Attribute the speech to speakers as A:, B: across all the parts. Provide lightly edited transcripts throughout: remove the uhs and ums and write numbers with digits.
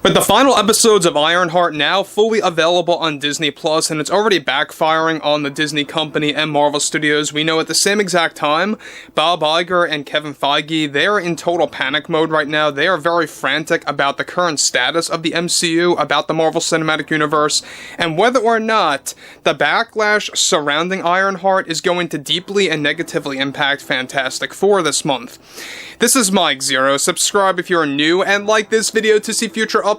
A: With the final episodes of Ironheart now fully available on Disney Plus, and it's already backfiring on the Disney company and Marvel Studios, we know at the same exact time, Bob Iger and Kevin Feige, they're in total panic mode right now. They are very frantic about the current status of the MCU, about the Marvel Cinematic Universe, and whether or not the backlash surrounding Ironheart is going to deeply and negatively impact Fantastic Four this month. This is Mike Zero. Subscribe if you're new, and like this video to see future updates.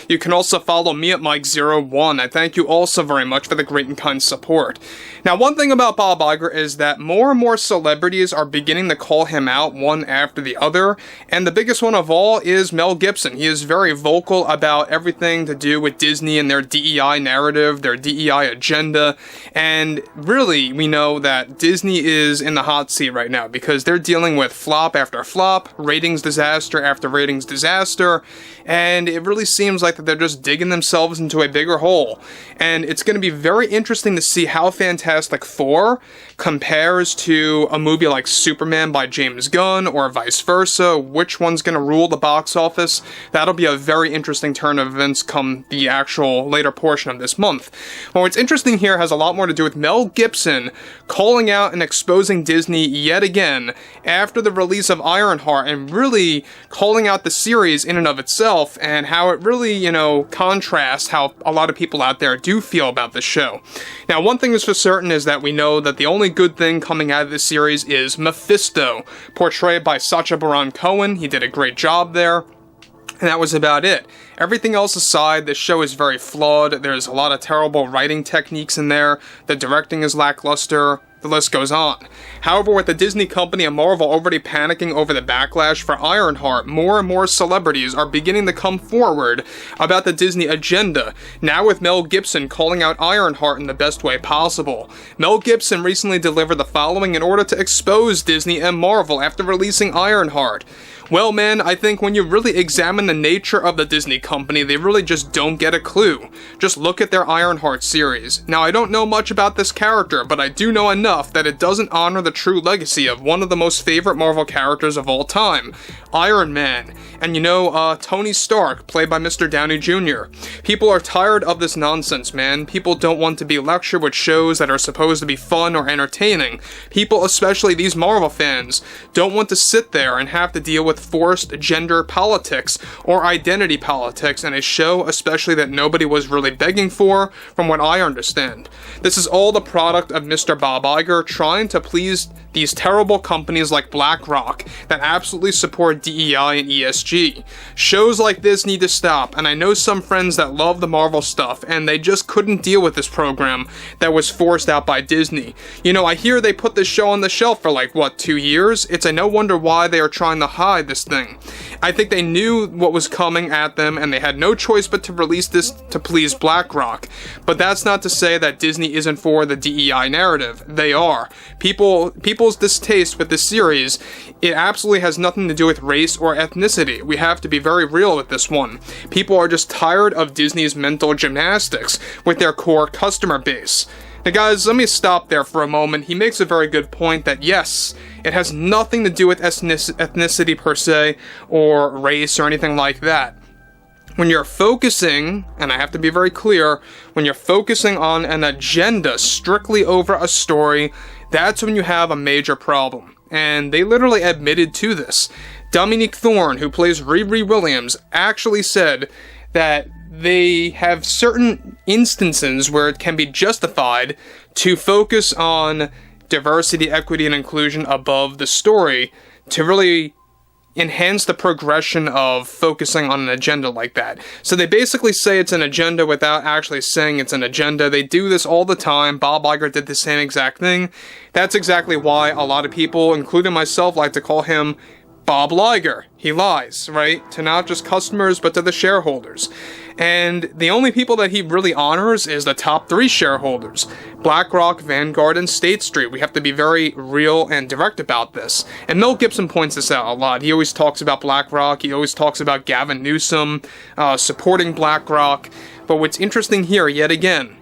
A: You can also follow me at Mike01. I thank you all so very much for the great and kind support. Now, one thing about Bob Iger is that more and more celebrities are beginning to call him out one after the other, and the biggest one of all is Mel Gibson. He is very vocal about everything to do with Disney and their DEI narrative, their DEI agenda, and really, we know that Disney is in the hot seat right now because they're dealing with flop after flop, ratings disaster after ratings disaster, and it really seems like that they're just digging themselves into a bigger hole. And it's going to be very interesting to see how Fantastic Four compares to a movie like Superman by James Gunn, or vice versa. Which one's going to rule the box office? That'll be a very interesting turn of events come the actual later portion of this month. Well, what's interesting here has a lot more to do with Mel Gibson calling out and exposing Disney yet again after the release of Ironheart, and really calling out the series in and of itself and how it really, contrasts how a lot of people out there do feel about this show. Now, one thing is for certain is that we know that the only good thing coming out of this series is Mephisto, portrayed by Sacha Baron Cohen. He did a great job there, and that was about it. Everything else aside, the show is very flawed. There's a lot of terrible writing techniques in there. The directing is lackluster. The list goes on. However, with the Disney company and Marvel already panicking over the backlash for Ironheart, more and more celebrities are beginning to come forward about the Disney agenda, now with Mel Gibson calling out Ironheart in the best way possible. Mel Gibson recently delivered the following in order to expose Disney and Marvel after releasing Ironheart. Well, man, I think when you really examine the nature of the Disney company, they really just don't get a clue. Just look at their Ironheart series. Now, I don't know much about this character, but I do know enough that it doesn't honor the true legacy of one of the most favorite Marvel characters of all time, Iron Man. And Tony Stark, played by Mr. Downey Jr. People are tired of this nonsense, man. People don't want to be lectured with shows that are supposed to be fun or entertaining. People, especially these Marvel fans, don't want to sit there and have to deal with forced gender politics or identity politics in a show, especially that nobody was really begging for, from what I understand. This is all the product of Mr. Bob Iger trying to please these terrible companies like BlackRock that absolutely support DEI and ESG. Shows like this need to stop, and I know some friends that love the Marvel stuff, and they just couldn't deal with this program that was forced out by Disney. I hear they put this show on the shelf for 2 years? It's a no wonder why they are trying to hide this thing. I think they knew what was coming at them, and they had no choice but to release this to please BlackRock. But that's not to say that Disney isn't for the DEI narrative. They are. People's distaste with this series, it absolutely has nothing to do with race or ethnicity. We have to be very real with this one. People are just tired of Disney's mental gymnastics with their core customer base. Now guys, let me stop there for a moment. He makes a very good point that yes, it has nothing to do with ethnicity per se, or race or anything like that. When you're focusing, and I have to be very clear, when you're focusing on an agenda strictly over a story, that's when you have a major problem. And they literally admitted to this. Dominique Thorne, who plays Riri Williams, actually said that they have certain instances where it can be justified to focus on diversity, equity, and inclusion above the story to really enhance the progression of focusing on an agenda like that. So they basically say it's an agenda without actually saying it's an agenda. They do this all the time. Bob Iger did the same exact thing. That's exactly why a lot of people, including myself, like to call him Bob Iger. He lies, right? To not just customers, but to the shareholders. And the only people that he really honors is the top 3 shareholders: BlackRock, Vanguard, and State Street. We have to be very real and direct about this. And Mel Gibson points this out a lot. He always talks about BlackRock. He always talks about Gavin Newsom supporting BlackRock. But what's interesting here, yet again,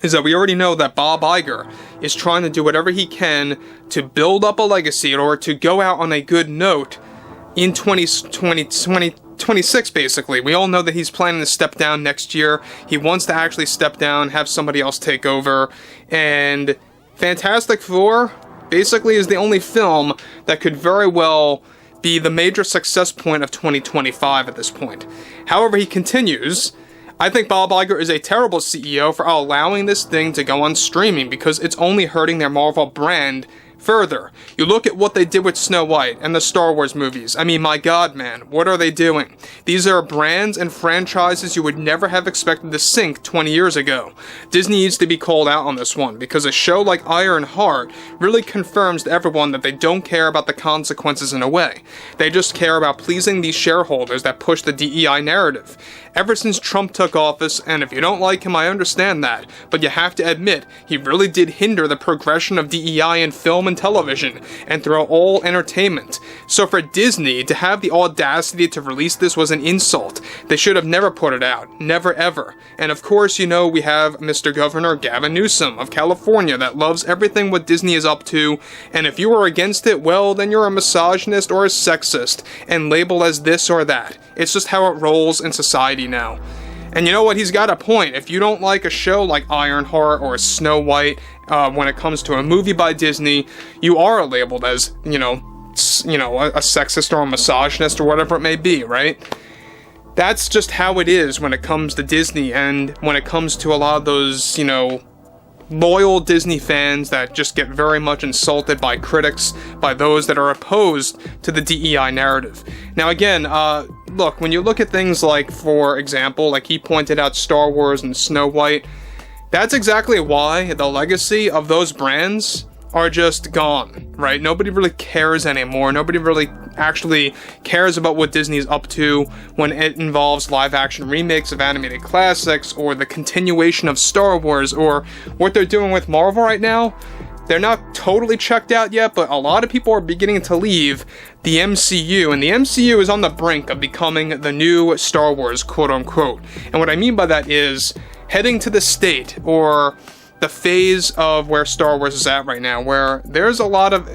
A: is that we already know that Bob Iger is trying to do whatever he can to build up a legacy in order to go out on a good note in 2020, 26 basically. We all know that he's planning to step down next year. He wants to actually step down, have somebody else take over, and Fantastic Four basically is the only film that could very well be the major success point of 2025 at this point. However, he continues, I think Bob Iger is a terrible CEO for allowing this thing to go on streaming because it's only hurting their Marvel brand further. You look at what they did with Snow White and the Star Wars movies. I mean, my god, man, what are they doing? These are brands and franchises you would never have expected to sink 20 years ago. Disney needs to be called out on this one, because a show like Ironheart really confirms to everyone that they don't care about the consequences in a way. They just care about pleasing these shareholders that push the DEI narrative. Ever since Trump took office, and if you don't like him, I understand that, but you have to admit, he really did hinder the progression of DEI in film and television, and throughout all entertainment. So for Disney to have the audacity to release this was an insult. They should have never put it out. Never ever. And of course, you know, we have Mr. Governor Gavin Newsom of California that loves everything what Disney is up to, and if you are against it, well, then you're a misogynist or a sexist, and labeled as this or that. It's just how it rolls in society now. And you know what, he's got a point. If you don't like a show like Ironheart or Snow White, when it comes to a movie by Disney, you are labeled as, a sexist or a misogynist or whatever it may be, right? That's just how it is when it comes to Disney, and when it comes to a lot of those, loyal Disney fans that just get very much insulted by critics, by those that are opposed to the DEI narrative. Now again, look, when you look at things like, for example, like he pointed out Star Wars and Snow White, that's exactly why the legacy of those brands are just gone, right? Nobody really cares anymore. Nobody really actually cares about what Disney's up to when it involves live-action remakes of animated classics, or the continuation of Star Wars, or what they're doing with Marvel right now. They're not totally checked out yet, but a lot of people are beginning to leave the MCU, and the MCU is on the brink of becoming the new Star Wars, quote-unquote. And what I mean by that is heading to the state, or the phase of where Star Wars is at right now, where there's a lot of,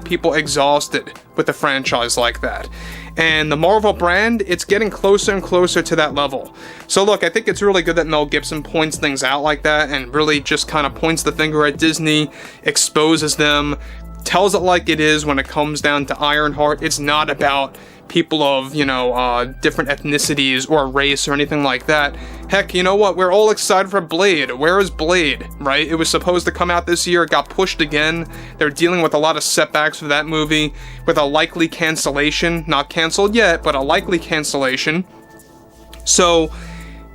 A: people exhausted with the franchise like that. And the Marvel brand, it's getting closer and closer to that level. So look, I think it's really good that Mel Gibson points things out like that, and really just kind of points the finger at Disney, exposes them, tells it like it is when it comes down to Ironheart. It's not about people of, different ethnicities or race or anything like that. Heck, you know what? We're all excited for Blade. Where is Blade, right? It was supposed to come out this year. It got pushed again. They're dealing with a lot of setbacks with that movie, with a likely cancellation. Not canceled yet, but a likely cancellation. So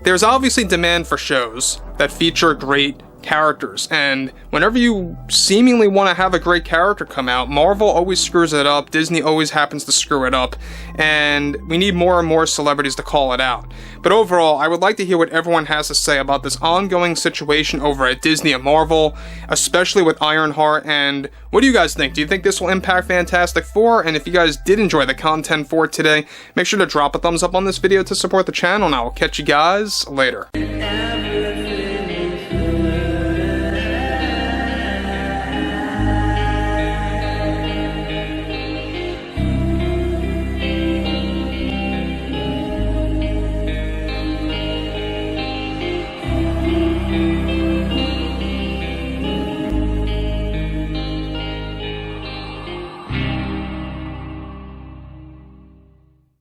A: there's obviously demand for shows that feature great characters, and whenever you seemingly want to have a great character come out, Marvel always screws it up, Disney always happens to screw it up, and we need more and more celebrities to call it out. But overall, I would like to hear what everyone has to say about this ongoing situation over at Disney and Marvel, especially with Ironheart, and what do you guys think? Do you think this will impact Fantastic Four? And if you guys did enjoy the content for today, make sure to drop a thumbs up on this video to support the channel, and I will catch you guys later.